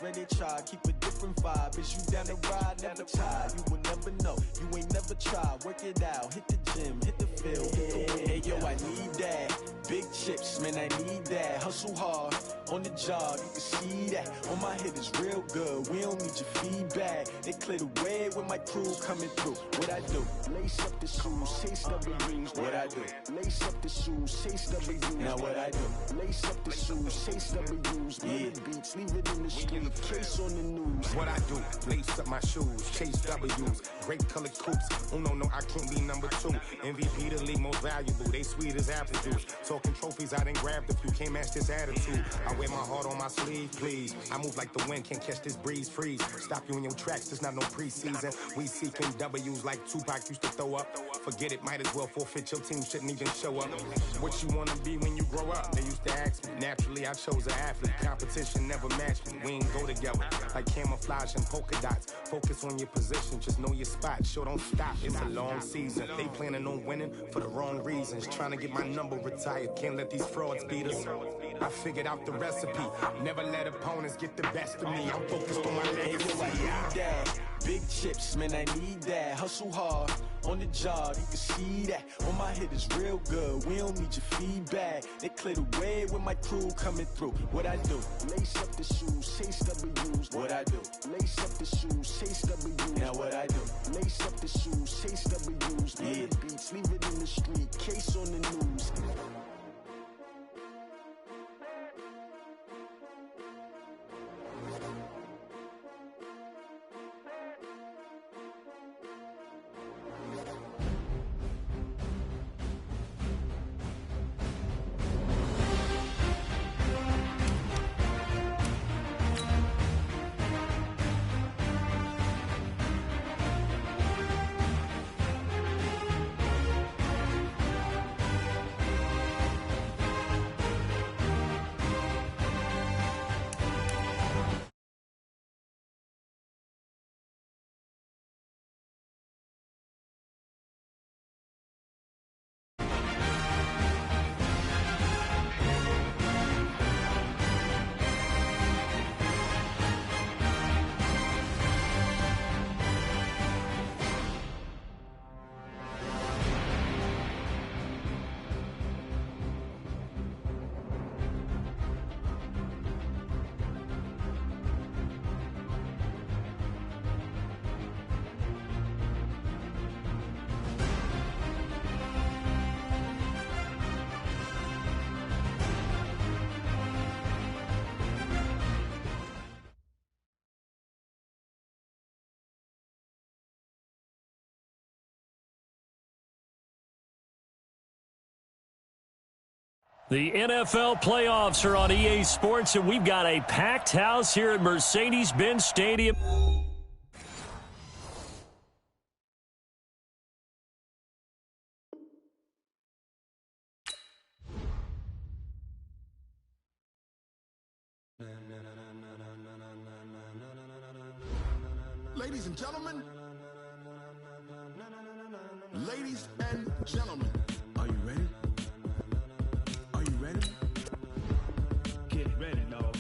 swear they try, keep a different vibe. Is you down the ride, never tired. You will never know, you ain't never tried. Work it out, hit the gym, hit the field, hit the wind. Hey yo, I need that. Big chips, man, I need that. Hustle hard, on the job, you can see that. On my hit is real good, we don't need your feedback. They clear the way with my crew coming through. What I do? Lace up the shoes, chase W's. What I do? Lace up the shoes, chase W's. Now what I do? Lace up the shoes, chase W's. Yeah, beats, leave it in the street, case on the news. What I do? Lace up my shoes, chase W's. Great colored coops. Oh no, I can't be number 2. MVP the league most valuable. They sweet as apple juice. Talking trophies, I done grabbed a few. Can't match this attitude. I wear my heart on my sleeve, please. I move like the wind, can't catch this breeze, freeze. Stop you in your tracks, there's not no preseason. We seeking W's like Tupac used to throw up. Forget it, might as well forfeit. Your team shouldn't even show up. What you wanna be when you grow up? They used to ask me. Naturally, I chose an athlete. Competition never matched me. We ain't go together like camouflage and polka dots. Focus on your position, just know your spot. Sure, don't stop. It's a long season. They planning on winning for the wrong reasons. Trying to get my number retired. Can't let these frauds beat us. I figured out the recipe. Never let opponents get the best of me. I'm focused on my legacy. I need that. Big chips, man, I need that. Hustle hard, on the job, you can see that. On my hit is real good, we don't need your feedback. They clear the way with my crew coming through. What I do? Lace up the shoes, chase W's. What I do? Lace up the shoes, chase W's. Now what I do? Lace up the shoes, chase W's. Yeah, beats, leave it in the street, case on the news. The NFL playoffs are on EA Sports, and we've got a packed house here at Mercedes-Benz Stadium. Ladies and gentlemen, ladies and gentlemen, are you ready? Are you ready? Get ready, dog.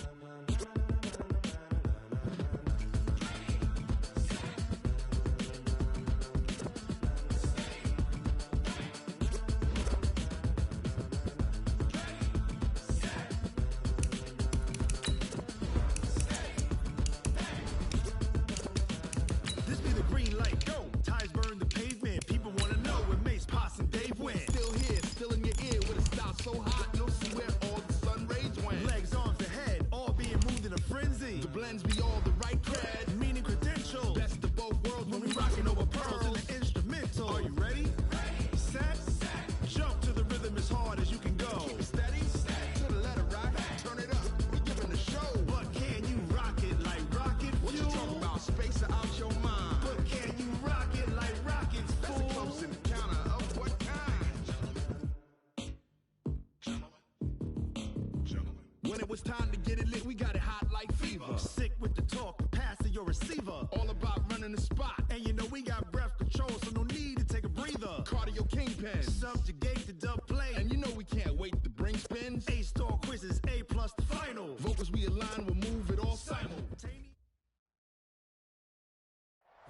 This be the green light, go. Tires burn the pavement. People wanna know where Mace, Potts, and Dave went. Still here, still in your ear with a style so hot, no see where all the sun rays went. Legs, arms, ahead, all being moved in a frenzy. The blends be all the right cred, meaning credentials. Best of both worlds when we rocking over pearls in the instrumental. Are you ready? Set, jump to the rhythm as hard as you can go. Keep it steady, to the letter right, turn it up, we giving the show. But can you rock it like rocket fuel? What you talking about, space out your mind? But can you rock it like rockets, fool? That's a close encounter of what kind? Gentlemen. When it was time to get it lit, we got it hot like fever. Sick with the talk, pass to your receiver. All about running the spot. And you know we got breath control, so no need to take a breather. Cardio kingpin, subjugate the dub play. And you know we can't wait to bring spins. A-star quizzes, A+ the final. Vocals we align, we'll move it all simultaneously.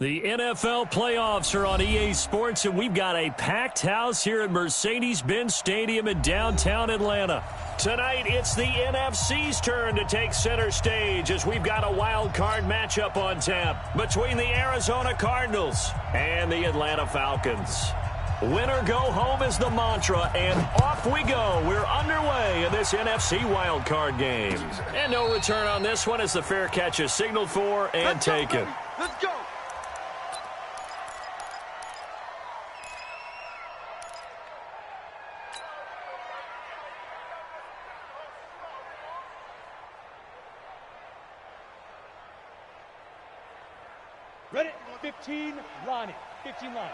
The NFL playoffs are on EA Sports, and we've got a packed house here at Mercedes-Benz Stadium in downtown Atlanta. Tonight, it's the NFC's turn to take center stage as we've got a wild card matchup on tap between the Arizona Cardinals and the Atlanta Falcons. Win or go home is the mantra, and off we go. We're underway in this NFC wildcard game. And no return on this one as the fair catch is signaled for and taken. Let's go. Ready? 15 line. 15 line.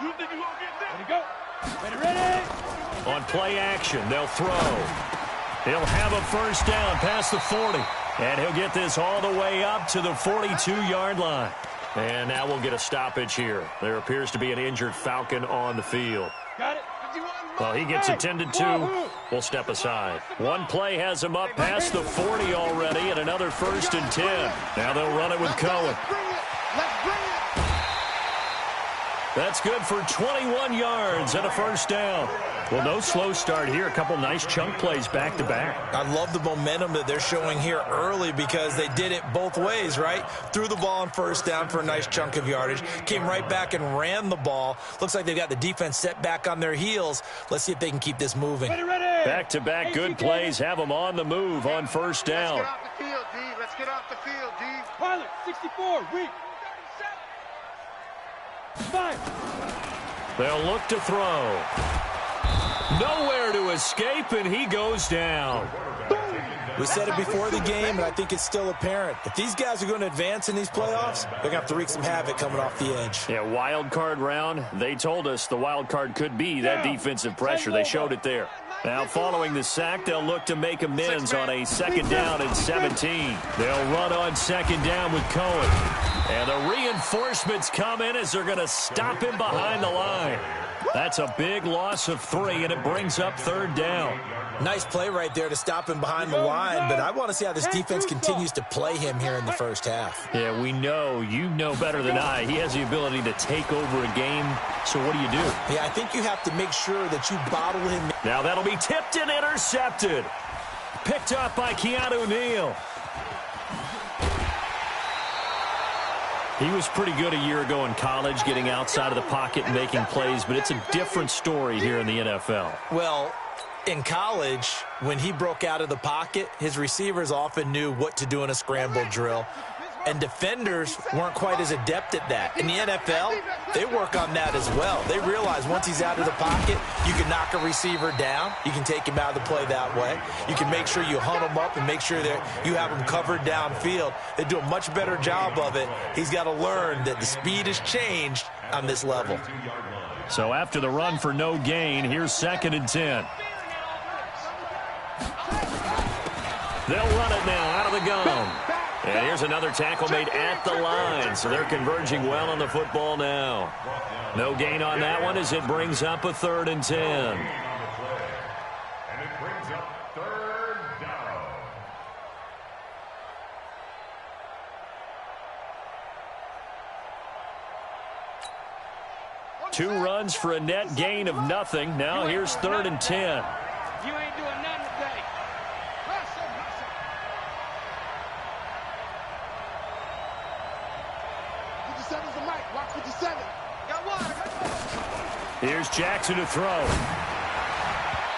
You think you gonna get that? Ready, go. Ready. On play action, they'll throw. He'll have a first down past the 40. And he'll get this all the way up to the 42-yard line. And now we'll get a stoppage here. There appears to be an injured Falcon on the field. Got it. Well, he gets attended to. We'll step aside. One play has him up past the 40 already, and another 1st and 10. Now they'll run it with Cohen. Let's bring it. That's good for 21 yards and a first down. Well, no slow start here. A couple nice chunk plays back-to-back. I love the momentum that they're showing here early because they did it both ways, right? Threw the ball on first down for a nice chunk of yardage. Came right back and ran the ball. Looks like they've got the defense set back on their heels. Let's see if they can keep this moving. Ready, ready. Back-to-back good plays have them on the move on first down. Let's get off the field, D. Let's get off the field, D. Pilot, 64, weak. 5. They'll look to throw. Nowhere to escape, and he goes down. We said it before the game, and I think it's still apparent. If these guys are going to advance in these playoffs, they're going to have to wreak some havoc coming off the edge. Yeah, wild card round. They told us the wild card could be that defensive pressure. They showed it there. Now, following the sack, they'll look to make amends on a 2nd down and 17. They'll run on 2nd down with Cohen. And the reinforcements come in as they're going to stop him behind the line. That's a big loss of 3, and it brings up 3rd down. Nice play right there to stop him behind the line, but I want to see how this defense continues to play him here in the first half. Yeah, we know. You know better than I. He has the ability to take over a game, so what do you do? Yeah, I think you have to make sure that you bottle him. Now that'll be tipped and intercepted. Picked up by Keanu Neal. He was pretty good a year ago in college, getting outside of the pocket and making plays, but it's a different story here in the NFL. Well, in college, when he broke out of the pocket, his receivers often knew what to do in a scramble drill. And defenders weren't quite as adept at that. In the NFL, they work on that as well. They realize once he's out of the pocket, you can knock a receiver down. You can take him out of the play that way. You can make sure you hunt him up and make sure that you have him covered downfield. They do a much better job of it. He's got to learn that the speed has changed on this level. So after the run for no gain, here's 2nd and 10. They'll run it now out of the gun. And here's another tackle made at the line, so they're converging well on the football now. No gain on that one as it brings up a 3rd and 10. And it brings up 3rd down. Two runs for a net gain of nothing. Now here's 3rd and 10. You ain't doing nothing today. Here's Jackson to throw.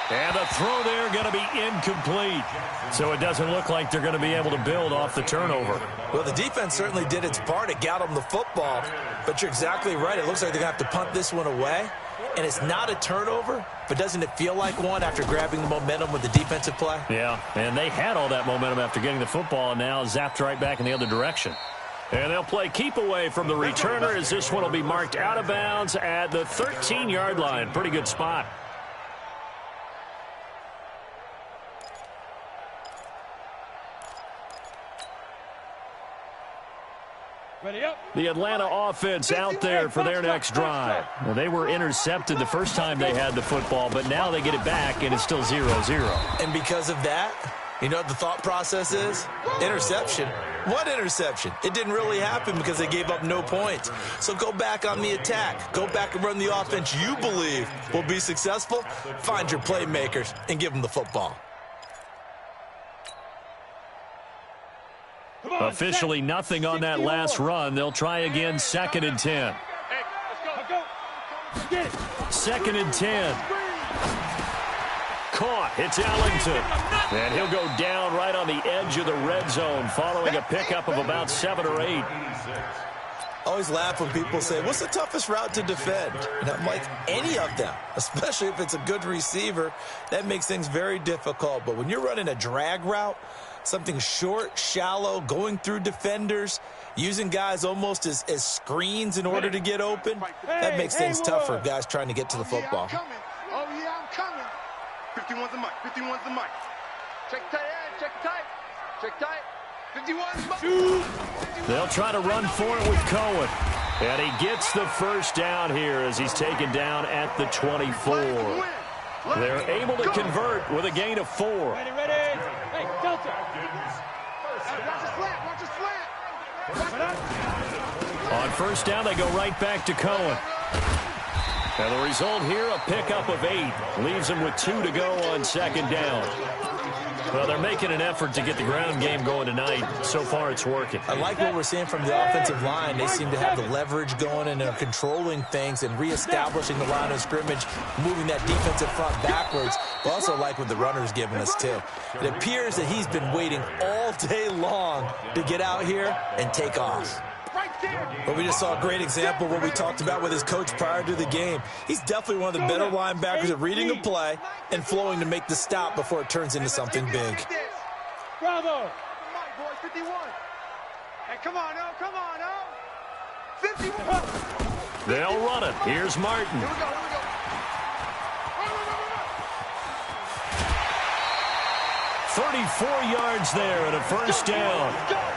And the throw there going to be incomplete. So it doesn't look like they're going to be able to build off the turnover. Well, the defense certainly did its part. It got them the football. But you're exactly right. It looks like they're going to have to punt this one away. And it's not a turnover, but doesn't it feel like one after grabbing the momentum with the defensive play? Yeah, and they had all that momentum after getting the football and now zapped right back in the other direction. And they'll play keep away from the returner as this one will be marked out of bounds at the 13-yard line. Pretty good spot. Ready up. The Atlanta offense out there for their next drive. Well, they were intercepted the first time they had the football, but now they get it back, and it's still 0-0. And because of that, You know what the thought process is? Interception. What interception? It didn't really happen because they gave up no points. So go back on the attack. Go back and run the offense you believe will be successful. Find your playmakers and give them the football. Officially nothing on that last run. They'll try again, 2nd and 10. Second and 10. Caught. It's Ellington. And he'll go down right on the edge of the red zone following a pickup of about 7 or 8. Always laugh when people say, what's the toughest route to defend? And I'm like, any of them, especially if it's a good receiver. That makes things very difficult. But when you're running a drag route, something short, shallow, going through defenders, using guys almost as screens in order to get open, that makes things tough for guys trying to get to the football. Oh, yeah, I'm coming. 51's the mic. 51's the mic. Check tight end. Check tight. Check tight. 51's the mic. They'll try to run for it with Cohen. And he gets the first down here as he's taken down at the 24. They're able to convert with a gain of 4. Ready. Hey, Delta. Watch a slant. On first down, they go right back to Cohen. And the result here, a pickup of 8. Leaves them with 2 to go on 2nd down. Well, they're making an effort to get the ground game going tonight. So far, it's working. I like what we're seeing from the offensive line. They seem to have the leverage going and are controlling things and reestablishing the line of scrimmage, moving that defensive front backwards. But also like what the runner's giving us, too. It appears that he's been waiting all day long to get out here and take off. But we just saw a great example of what we talked about with his coach prior to the game. He's definitely one of the better linebackers at reading a play and flowing to make the stop before it turns into something big. Bravo. 51. Hey, come on, oh. 51. They'll run it. Here's Martin. Here we go. 34 yards there and a first down.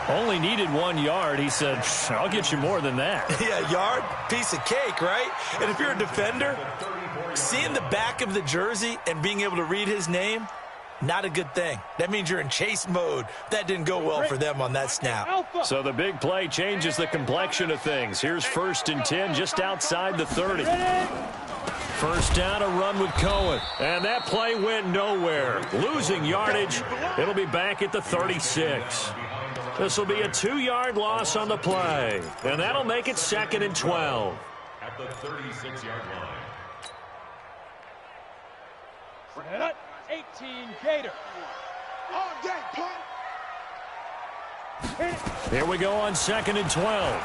Only needed 1 yard. He said, I'll get you more than that. Yeah, yard, piece of cake, right? And if you're a defender, seeing the back of the jersey and being able to read his name, not a good thing. That means you're in chase mode. That didn't go well for them on that snap. So the big play changes the complexion of things. Here's 1st and 10 just outside the 30. First down, a run with Cohen. And that play went nowhere. Losing yardage. It'll be back at the 36. This will be a 2-yard loss on the play. And that'll make it 2nd and 12. At the 36-yard line. Set. 18 Gator. All day, punt. Here we go on 2nd and 12.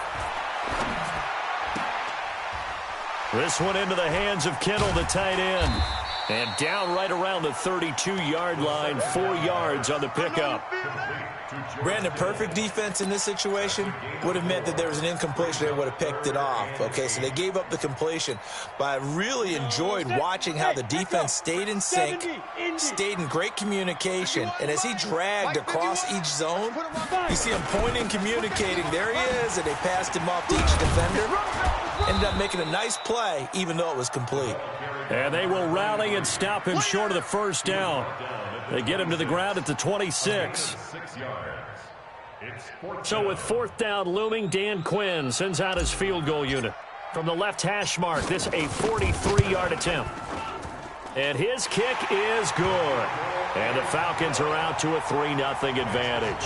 This one into the hands of Kittle, the tight end. And down right around the 32-yard line, 4 yards on the pickup. Brandon, perfect defense in this situation would have meant that there was an incompletion. They would have picked it off. Okay, so they gave up the completion. But I really enjoyed watching how the defense stayed in sync, stayed in great communication. And as he dragged across each zone, you see him pointing, communicating. There he is, and they passed him off to each defender. Ended up making a nice play, even though it was complete. And they will rally and stop him short of the first down. They get him to the ground at the 26. So with 4th down looming, Dan Quinn sends out his field goal unit. From the left hash mark, this a 43-yard attempt. And his kick is good. And the Falcons are out to a 3-0 advantage.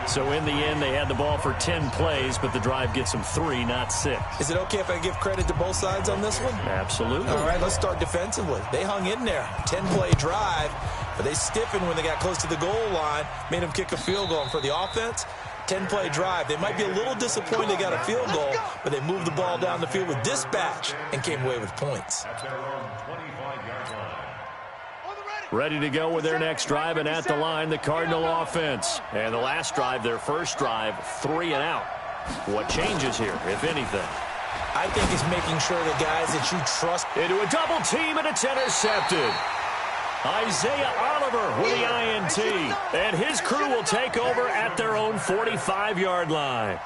So in the end, they had the ball for 10 plays, but the drive gets them 3, not 6. Is it okay if I give credit to both sides on this one? Absolutely. All right, let's start defensively. They hung in there. 10-play drive, but they stiffened when they got close to the goal line, made them kick a field goal. And for the offense, 10-play drive. They might be a little disappointed they got a field goal, but they moved the ball down the field with dispatch and came away with points. At their own 25-yard line. Ready to go with their next drive, and at the line, the Cardinal offense. And the last drive, their first drive, 3 and out. What changes here, if anything? I think it's making sure the guys that you trust. Into a double team, and it's intercepted. Isaiah Oliver with the INT. And his crew will take over at their own 45-yard line.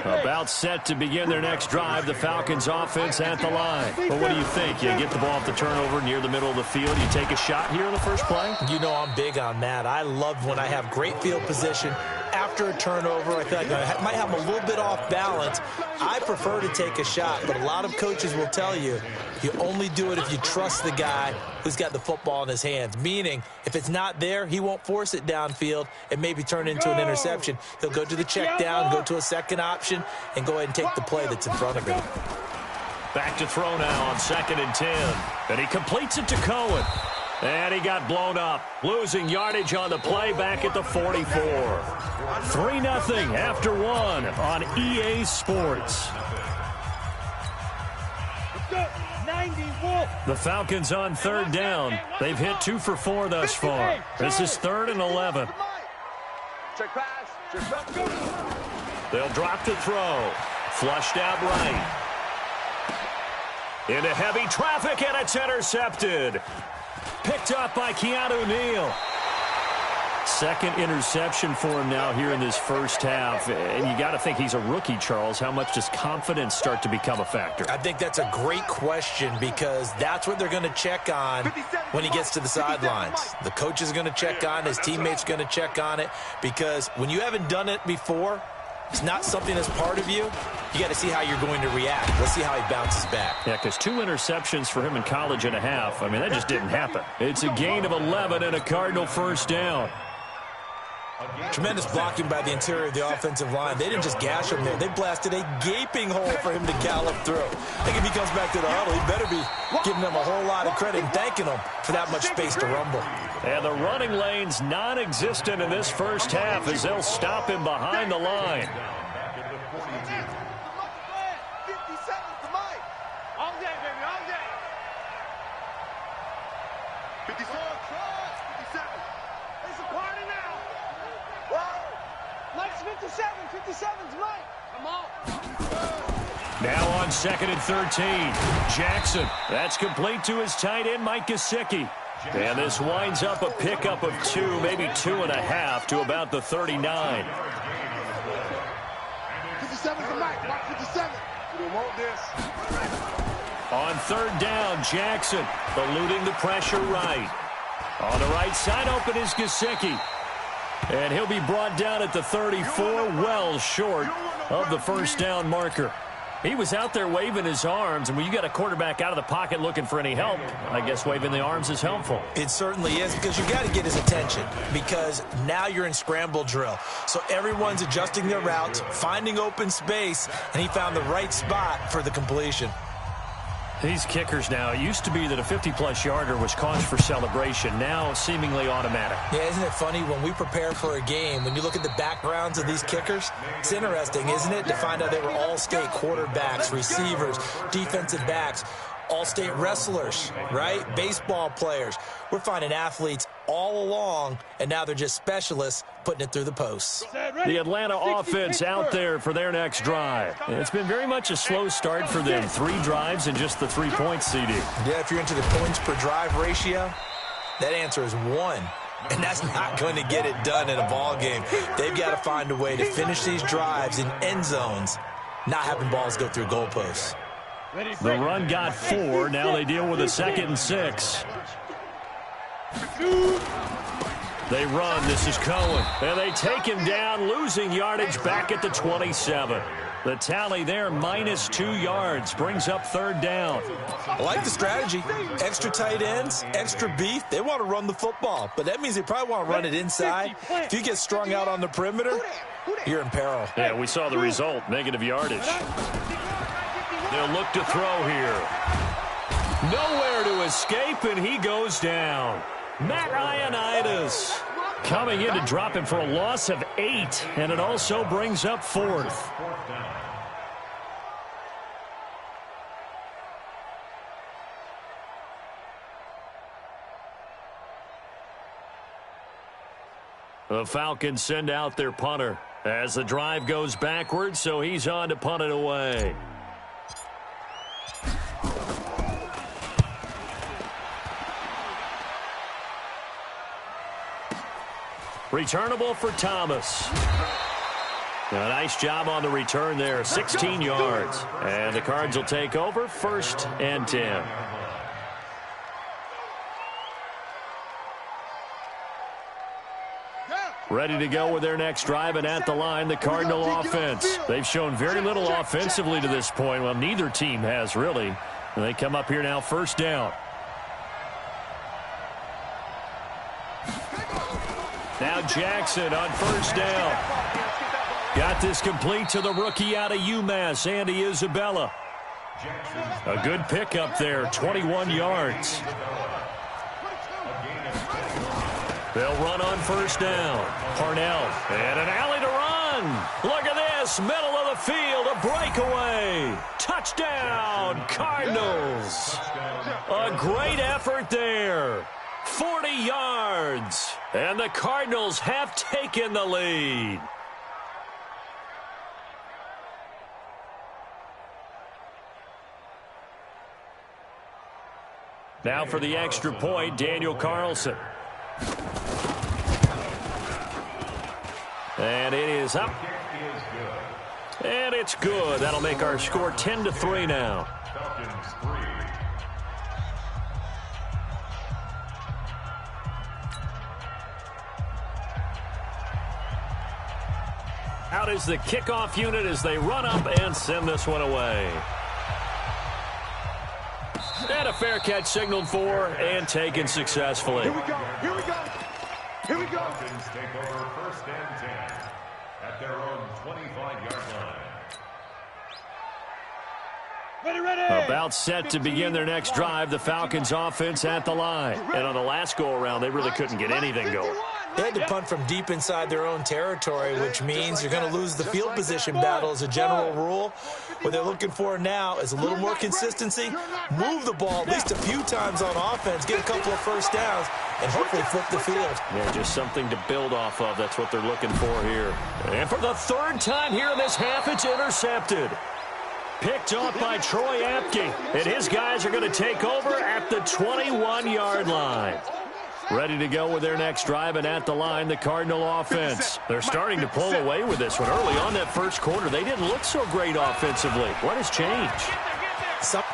About set to begin their next drive, the Falcons offense at the line. Well, what do you think? You get the ball off the turnover near the middle of the field. You take a shot here in the first play? You know I'm big on that. I love when I have great field position. After a turnover, I feel like I might have a little bit off balance. I prefer to take a shot, but a lot of coaches will tell you, you only do it if you trust the guy who's got the football in his hands. Meaning, if it's not there, he won't force it downfield and maybe turn it into an interception. He'll go to the check down, go to a second option, and go ahead and take the play that's in front of him. Back to throw now on 2nd and 10. And he completes it to Cohen. And he got blown up, losing yardage on the play back at the 44. 3-0 after 1 on EA Sports. The Falcons on 3rd down. They've hit 2 for 4 thus far. This is 3rd and 11. They'll drop to throw. Flushed out right. Into heavy traffic, and it's intercepted. Picked up by Keanu Neal. Second interception for him now here in this first half. And you got to think he's a rookie, Charles. How much does confidence start to become a factor? I think that's a great question because that's what they're going to check on when he gets to the sidelines. The coach is going to check on it. His teammates going to check on it because when you haven't done it before, it's not something that's part of you. You got to see how you're going to react. Let's see how he bounces back. Yeah, because 2 interceptions for him in college and a half. I mean, that just didn't happen. It's a gain of 11 and a Cardinal first down. Tremendous blocking by the interior of the offensive line. They didn't just gash him there. They blasted a gaping hole for him to gallop through. I think if he comes back to the huddle, he better be giving them a whole lot of credit and thanking them for that much space to rumble. And the running lane's non-existent in this first half as they'll stop him behind the line. Now on 2nd and 13, Jackson. That's complete to his tight end, Mike Gesicki. And this winds up a pickup of 2, maybe 2.5 to about the 39. 57 to Mike. Watch 57. We want this. On 3rd down, Jackson eluding the pressure right. On the right side, open is Gesicki. And he'll be brought down at the 34, well short of the first down marker. He was out there waving his arms, and when you got a quarterback out of the pocket looking for any help, I guess waving the arms is helpful. It certainly is because you got to get his attention because now you're in scramble drill. So everyone's adjusting their routes, finding open space, and he found the right spot for the completion. These kickers now, it used to be that a 50-plus yarder was cause for celebration, now seemingly automatic. Yeah, isn't it funny when we prepare for a game, when you look at the backgrounds of these kickers, it's interesting, isn't it, to find out they were all-state quarterbacks, receivers, defensive backs, all-state wrestlers, right? Baseball players. We're finding athletes all along, and now they're just specialists putting it through the posts. The Atlanta offense out there for their next drive. It's been very much a slow start for them. 3 drives and just the 3 points, CD. Yeah, if you're into the points per drive ratio, that answer is 1. And that's not going to get it done in a ball game. They've got to find a way to finish these drives in end zones, not having balls go through goalposts. The run got 4. Now they deal with a 2nd and 6. They run. This is Cohen. And they take him down, losing yardage back at the 27. The tally there, minus 2 yards, brings up 3rd down. I like the strategy. Extra tight ends, extra beef. They want to run the football, but that means they probably want to run it inside. If you get strung out on the perimeter, you're in peril. Yeah, we saw the result, negative yardage. They'll look to throw here. Nowhere to escape, and he goes down. Matt Ioannidis coming in to drop him for a loss of 8, and it also brings up 4th. The Falcons send out their punter as the drive goes backwards, so he's on to punt it away. Returnable for Thomas. A nice job on the return there, 16 yards. And the Cards will take over, 1st and 10. Ready to go with their next drive, and at the line, the Cardinal offense. They've shown very little offensively to this point. Well, neither team has, really. And they come up here now, 1st down. Now Jackson on 1st down. Got this complete to the rookie out of UMass, Andy Isabella. A good pickup there, 21 yards. They'll run on 1st down. Parnell, and an alley to run. Look at this, middle of the field, a breakaway. Touchdown, Cardinals. A great effort there. 40 yards. And the Cardinals have taken the lead. Now for the extra point, Daniel Carlson. And it is up. And it's good. That'll make our score 10-3 now. Out is the kickoff unit as they run up and send this one away. And a fair catch signaled for and taken successfully. Here we go. Here we go. Here we go. Falcons take over 1st and 10 at their own 25-yard line. Ready. About set to begin their next drive, the Falcons offense at the line. And on the last go-around, they really couldn't get anything going. They had to punt from deep inside their own territory, which means you're going to lose the field position battle as a general rule. What they're looking for now is a little more consistency, move the ball at least a few times on offense, get a couple of 1st downs, and hopefully flip the field. Yeah, just something to build off of. That's what they're looking for here. And for the 3rd time here in this half, it's intercepted. Picked off by Troy Apke. And his guys are going to take over at the 21-yard line. Ready to go with their next drive, and at the line, the Cardinal offense. They're starting to pull away with this one. Early on that 1st quarter, they didn't look so great offensively. What has changed?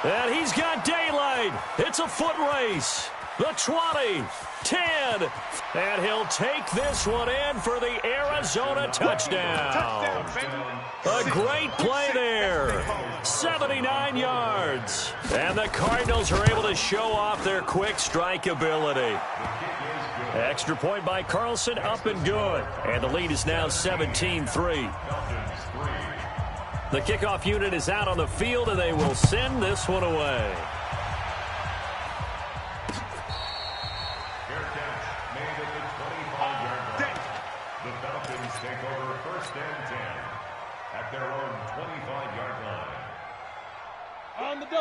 And he's got daylight. It's a foot race. The 20, 10, and he'll take this one in for the Arizona touchdown. A great play there. 79 yards. And the Cardinals are able to show off their quick strike ability. Extra point by Carlson, up and good. And the lead is now 17-3. The kickoff unit is out on the field, and they will send this one away. The Falcons take over 1st and 10 at their own 25-yard line.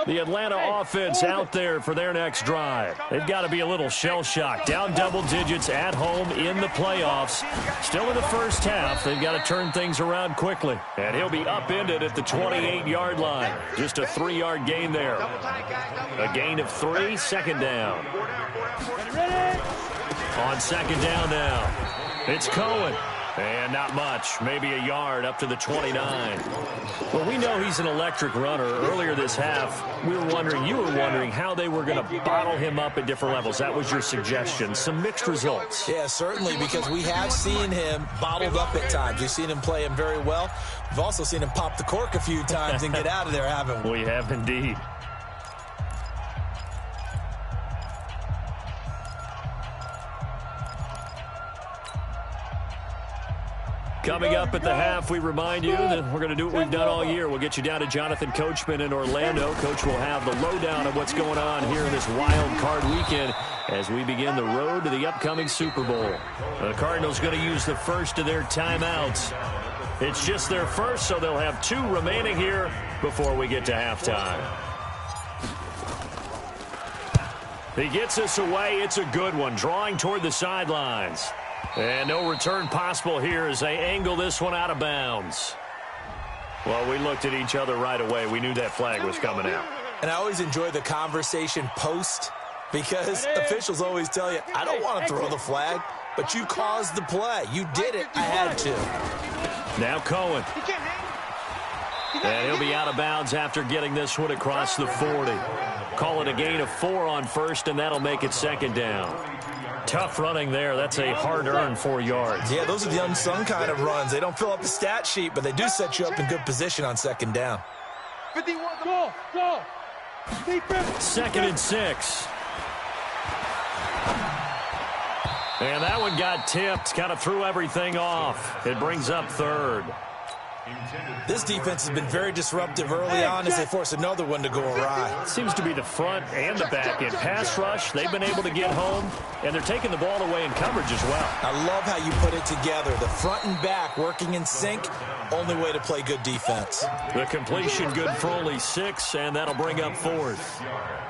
The Atlanta offense out there for their next drive. They've got to be a little shell-shocked. Down double digits at home in the playoffs. Still in the 1st half. They've got to turn things around quickly. And he'll be upended at the 28-yard line. Just a 3-yard gain there. A gain of 3, 2nd down. On 2nd down now, it's Cohen. And not much, maybe a yard up to the 29. Well, we know he's an electric runner. Earlier this half, you were wondering how they were going to bottle him up at different levels. That was your suggestion. Some mixed results. Yeah, certainly, because we have seen him bottled up at times. We've seen him play him very well. We've also seen him pop the cork a few times and get out of there, haven't we? We have indeed. Coming up at the half, we remind you that we're going to do what we've done all year. We'll get you down to Jonathan Coachman in Orlando. Coach will have the lowdown of what's going on here in this wild card weekend as we begin the road to the upcoming Super Bowl. The Cardinals going to use the first of their timeouts. It's just their first, so they'll have 2 remaining here before we get to halftime. He gets us away. It's a good one, drawing toward the sidelines. And no return possible here as they angle this one out of bounds. Well, we looked at each other right away. We knew that flag was coming out. And I always enjoy the conversation post because officials always tell you, I don't want to throw the flag, but you caused the play. You did it. I had to. Now Cohen. And he'll be out of bounds after getting this one across the 40. Call it a gain of 4 on first, and that'll make it second down. Tough running there. That's a hard-earned 4 yards. Yeah, those are the unsung kind of runs. They don't fill up the stat sheet, but they do set you up in good position on second down. 51, go. 2nd and 6. And that one got tipped, kind of threw everything off. It brings up 3rd. This defense has been very disruptive early on as they force another one to go awry. Seems to be the front and the back end. Pass rush, they've been able to get home, and they're taking the ball away in coverage as well. I love how you put it together. The front and back working in sync, only way to play good defense. The completion good for only 6, and that'll bring up 4th.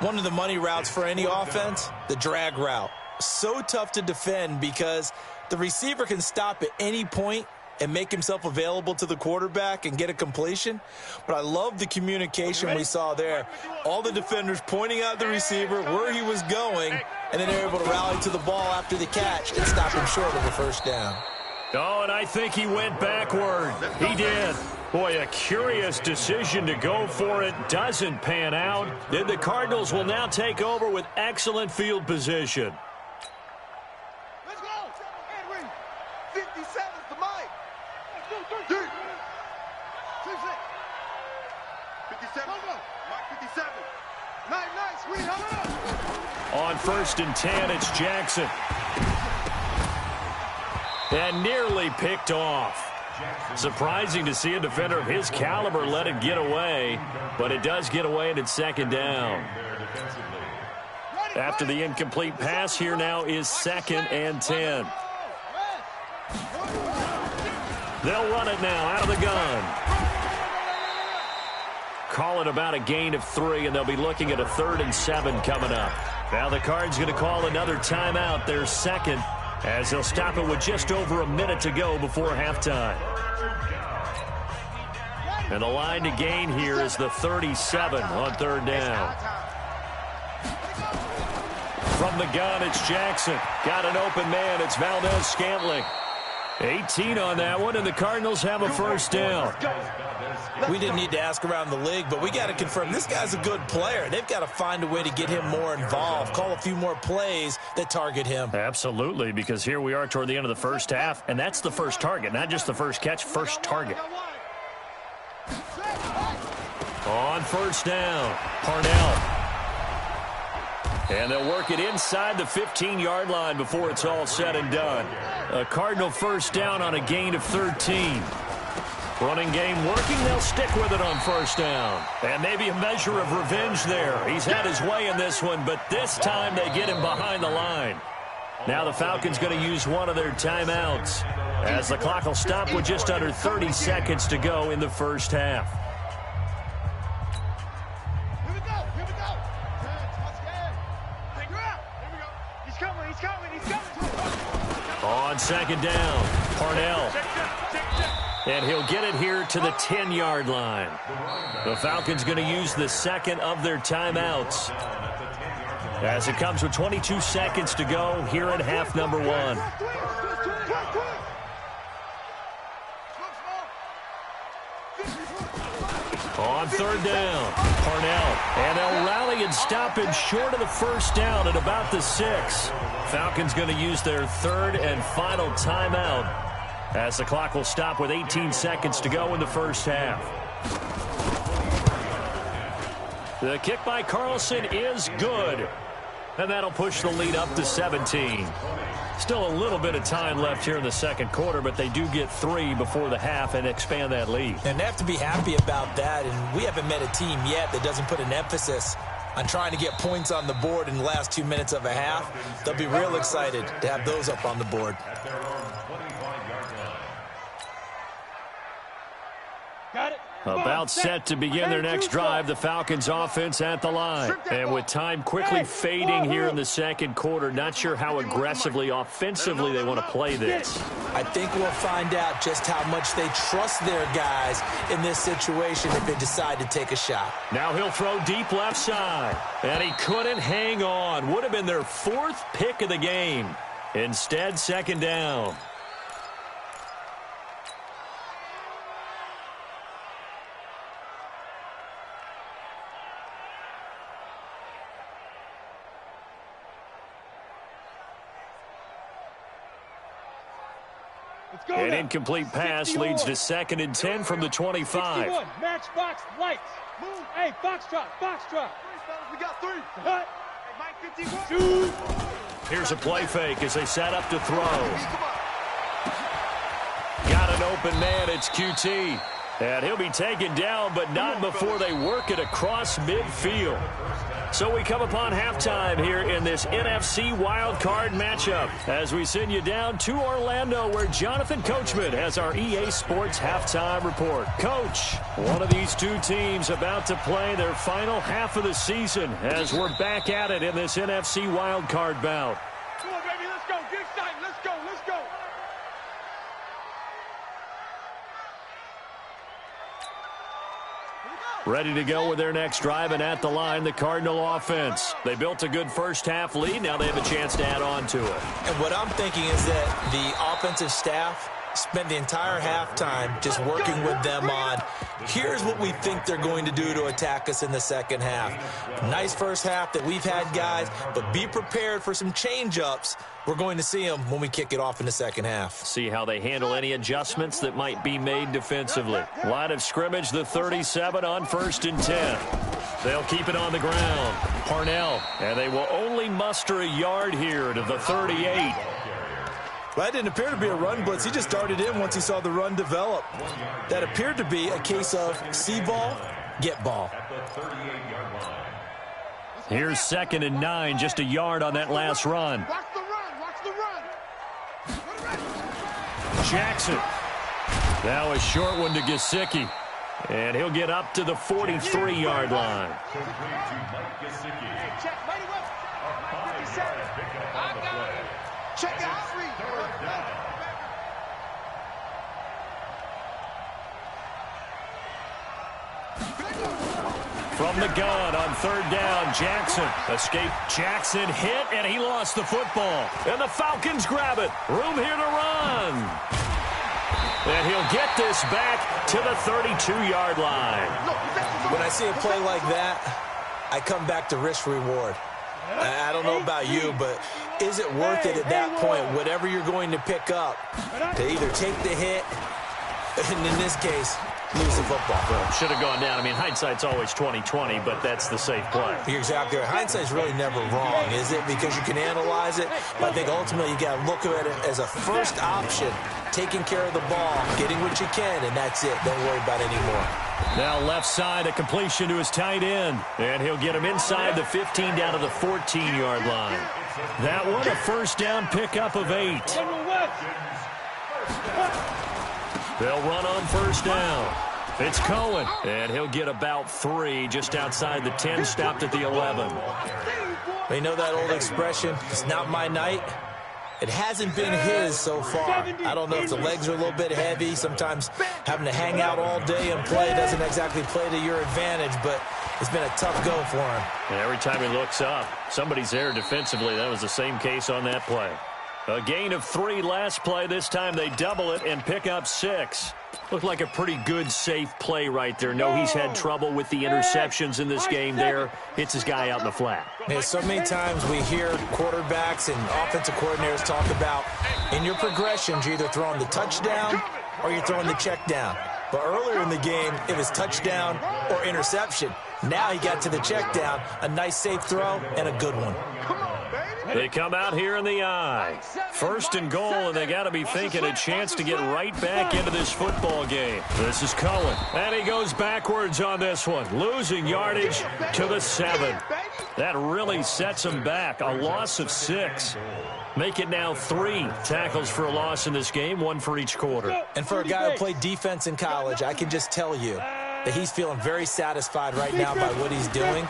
One of the money routes for any offense, the drag route. So tough to defend because the receiver can stop at any point and make himself available to the quarterback and get a completion. But I love the communication we saw there. All the defenders pointing out the receiver, where he was going, and then they're able to rally to the ball after the catch and stop him short of a first down. Oh, and I think he went backward. He did. Boy, a curious decision to go for it. Doesn't pan out. Then the Cardinals will now take over with excellent field position. Let's go. Henry. 57 to Mike. 57. Mike 57. Nice. We hung up. On 1st and 10, it's Jackson. And nearly picked off. Surprising to see a defender of his caliber let it get away, but it does get away and it's second down. After the incomplete pass, here now is 2nd and 10. They'll run it now out of the gun. Call it about a gain of 3, and they'll be looking at a 3rd and 7 coming up. Now the Cards going to call another timeout, their second, as they'll stop it with just over a minute to go before halftime. And the line to gain here is the 37 on 3rd down. From the gun, it's Jackson. Got an open man. It's Valdez-Scantling. 18 on that one, and the Cardinals have a first down. We didn't need to ask around the league, but we got to confirm this guy's a good player. They've got to find a way to get him more involved, call a few more plays that target him. Absolutely, because here we are toward the end of the first half, and that's the first target, not just the first catch, first target. On 1st down, Parnell. And they'll work it inside the 15-yard line before it's all said and done. A Cardinal first down on a gain of 13. Running game working, they'll stick with it on 1st down. And maybe a measure of revenge there. He's had his way in this one, but this time they get him behind the line. Now the Falcons going to use one of their timeouts, as the clock will stop with just under 30 seconds to go in the first half. Here we go. Take her out. Here we go. He's coming. On 2nd down, Parnell. And he'll get it here to the 10-yard line. The Falcons going to use the second of their timeouts, as it comes with 22 seconds to go here in half number 1. On 3rd down, Parnell. And they'll rally and stop him short of the first down at about the 6. Falcons going to use their 3rd and final timeout, as the clock will stop with 18 seconds to go in the first half. The kick by Carlson is good, and that'll push the lead up to 17. Still a little bit of time left here in the second quarter, but they do get 3 before the half and expand that lead. And they have to be happy about that, and we haven't met a team yet that doesn't put an emphasis on trying to get points on the board in the last 2 minutes of a half. They'll be real excited to have those up on the board. Got it. About set to begin their next drive, the Falcons offense at the line. And with time quickly fading here in the second quarter, not sure how aggressively, offensively they want to play this. I think we'll find out just how much they trust their guys in this situation if they decide to take a shot. Now he'll throw deep left side. And he couldn't hang on. Would have been their 4th pick of the game. Instead, 2nd down. An incomplete pass leads to 2nd and 10 from the 25. 61. Matchbox lights. Move. Hey, box drop. We got 3. Cut. Hey, Mike, 51. Shoot. Here's a play fake as they set up to throw. Got an open man. It's QT. And he'll be taken down, but not before they work it across midfield. So we come upon halftime here in this NFC Wildcard matchup as we send you down to Orlando where Jonathan Coachman has our EA Sports halftime report. Coach, one of these two teams about to play their final half of the season as we're back at it in this NFC Wildcard bout. Come on, baby, let's go. Get excited. Let's go. Ready to go with their next drive, and at the line, the Cardinal offense. They built a good first-half lead. Now they have a chance to add on to it. And what I'm thinking is that the offensive staff spent the entire halftime just working with them on, here's what we think they're going to do to attack us in the second half. Nice first half that we've had, guys, but be prepared for some change-ups. We're going to see them when we kick it off in the second half. See how they handle any adjustments that might be made defensively. Line of scrimmage, the 37 on 1st and 10. They'll keep it on the ground. Parnell, and they will only muster a yard here to the 38. Well, that didn't appear to be a run blitz. He just darted in once he saw the run develop. That appeared to be a case of see ball, get ball. Here's 2nd and 9, just a yard on that last run. Watch the run. Jackson. Now a short one to Gesicki. And he'll get up to the 43-yard line. Check out. From the gun on 3rd down, Jackson. Escape. Jackson hit, and he lost the football. And the Falcons grab it. Room here to run. And he'll get this back to the 32-yard line. When I see a play like that, I come back to risk-reward. I don't know about you, but is it worth it at that point, whatever you're going to pick up, to either take the hit, and in this case, lose the football? Well, should have gone down. I mean, hindsight's always 20/20, but that's the safe play. You're exactly right. Hindsight's really never wrong, is it? Because you can analyze it, but I think ultimately you got to look at it as a first option, taking care of the ball, getting what you can, and that's it. Don't worry about it anymore. Now left side, a completion to his tight end, and he'll get him inside the 15 down to the 14-yard line. That one, a first down pickup of 8. They'll run on first down. It's Cohen, and he'll get about 3 just outside the 10, stopped at the 11. They know that old expression, it's not my night. It hasn't been his so far. I don't know if the legs are a little bit heavy. Sometimes having to hang out all day and play doesn't exactly play to your advantage, but it's been a tough go for him. And every time he looks up, somebody's there defensively. That was the same case on that play. A gain of 3 last play. This time they double it and pick up 6. Looked like a pretty good, safe play right there. No, he's had trouble with the interceptions in this game there. Hits his guy out in the flat. Yeah, so many times we hear quarterbacks and offensive coordinators talk about in your progressions, you're either throwing the touchdown or you're throwing the check down. But earlier in the game, it was touchdown or interception. Now he got to the check down, a nice safe throw, and a good one. They come out here in the eye. 1st and goal, and they got to be thinking a chance to get right back into this football game. This is Cohen, and he goes backwards on this one, losing yardage to the 7. That really sets him back. A loss of 6. Make it now 3 tackles for a loss in this game, 1 for each quarter. And for a guy who played defense in college, I can just tell you that he's feeling very satisfied right now by what he's doing.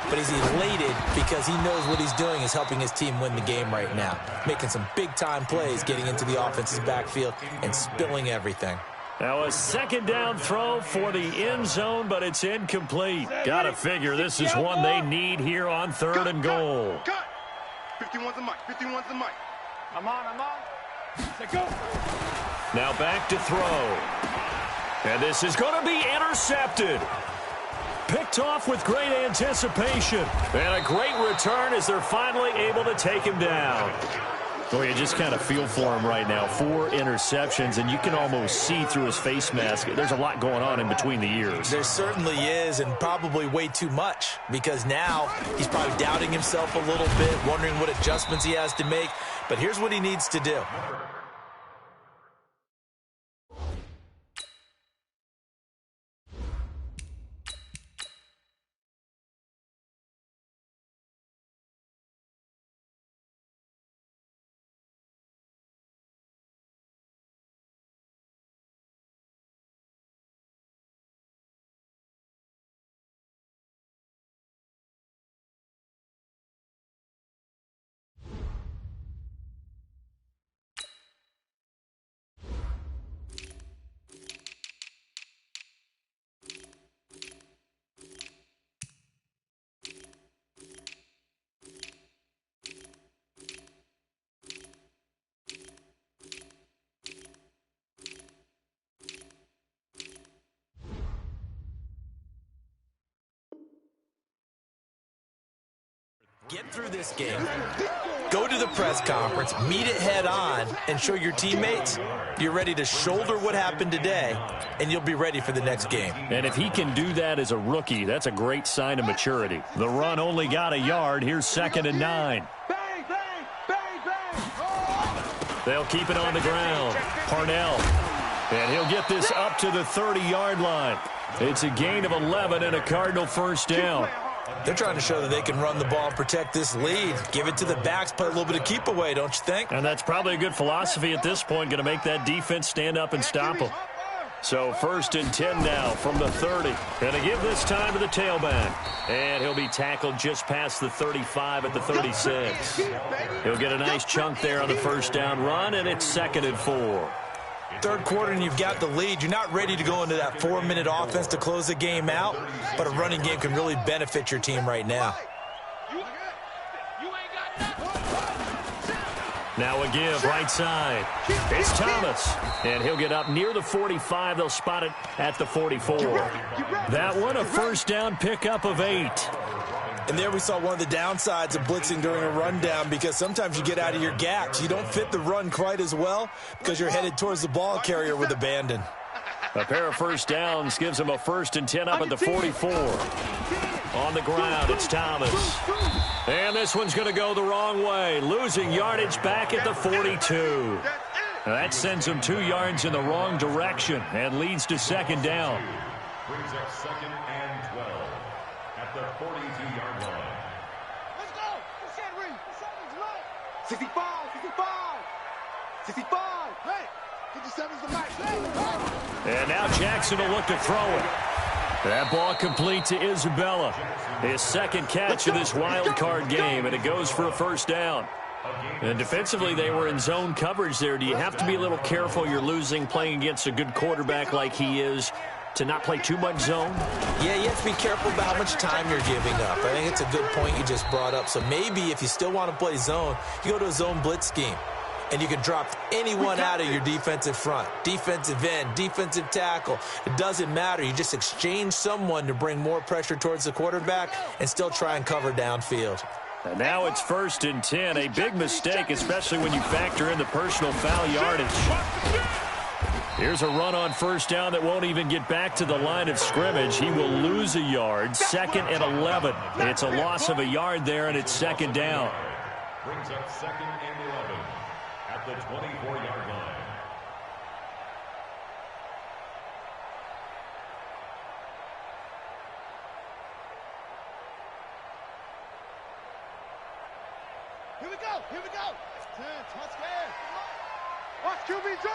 But he's elated because he knows what he's doing is helping his team win the game right now. Making some big-time plays, getting into the offense's backfield, and spilling everything. Now a 2nd down throw for the end zone, but it's incomplete. Got to figure this is one they need here on 3rd and goal. 51's the mic. 51's the mic. I'm on. Let's go. Now back to throw. And this is going to be intercepted. Picked off with great anticipation. And a great return as they're finally able to take him down. Well, you just kind of feel for him right now. 4 interceptions, and you can almost see through his face mask. There's a lot going on in between the ears. There certainly is, and probably way too much, because now he's probably doubting himself a little bit, wondering what adjustments he has to make. But here's what he needs to do. Get through this game, go to the press conference, meet it head on, and show your teammates you're ready to shoulder what happened today, and you'll be ready for the next game. And if he can do that as a rookie, that's a great sign of maturity. The run only got a yard. Here's 2nd and 9. Bang, bang, bang, bang. They'll keep it on the ground. Parnell. And he'll get this up to the 30-yard line. It's a gain of 11 and a Cardinal first down. They're trying to show that they can run the ball and protect this lead. Give it to the backs, play a little bit of keep away, don't you think? And that's probably a good philosophy at this point, going to make that defense stand up and stop them. So 1st and 10 now from the 30. Going to give this time to the tailback. And he'll be tackled just past the 35 at the 36. He'll get a nice chunk there on the first down run, and it's 2nd and 4. Third quarter and you've got the lead. You're not ready to go into that 4-minute offense to close the game out, but a running game can really benefit your team right now. Now a give right side. It's Thomas, and he'll get up near the 45. They'll spot it at the 44. That one a first down pickup of 8. And there we saw one of the downsides of blitzing during a rundown, because sometimes you get out of your gaps. You don't fit the run quite as well because you're headed towards the ball carrier with abandon. A pair of first downs gives him a 1st and 10 up at the 44. On the ground, it's Thomas. And this one's going to go the wrong way, losing yardage back at the 42. Now that sends him 2 yards in the wrong direction and leads to 2nd down. Brings up 2nd and 12 at the 42-yard line. Let's go. 65, 65, 65. Hey, 57's the max. Hey. And now Jackson will look to throw it. That ball complete to Isabella. His 2nd catch of this wild card game, and it goes for a first down. And defensively, they were in zone coverage there. Do you have to be a little careful? You're losing playing against a good quarterback like he is, to not play too much zone? Yeah, you have to be careful about how much time you're giving up. I think it's a good point you just brought up. So maybe if you still want to play zone, you go to a zone blitz scheme, and you can drop anyone out of your defensive front, defensive end, defensive tackle. It doesn't matter. You just exchange someone to bring more pressure towards the quarterback and still try and cover downfield. And now it's 1st and 10. A big mistake, especially when you factor in the personal foul yardage. Here's a run on first down that won't even get back to the line of scrimmage. He will lose a yard. 2nd and 11. It's a loss of a yard there, and it's 2nd down. Brings up 2nd and 11 at the 24-yard line. Here we go. Here we go. 10, touchdown. Watch QB draw.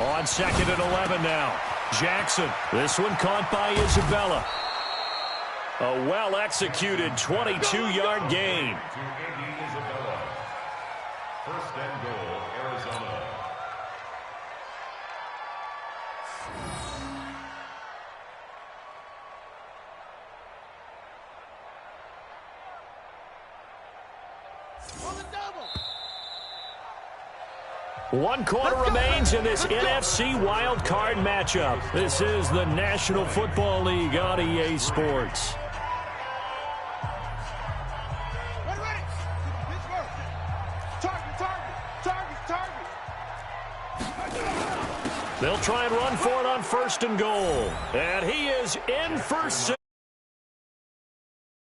On 2nd and 11 now. Jackson. This one caught by Isabella. A well-executed 22-yard gain. To Andy Isabella. 1st and goal, Arizona. On the double. 1 quarter remains in this NFC Wildcard matchup. This is the National Football League on EA Sports. Ready. try and run for it on 1st and goal. And he is in for 6.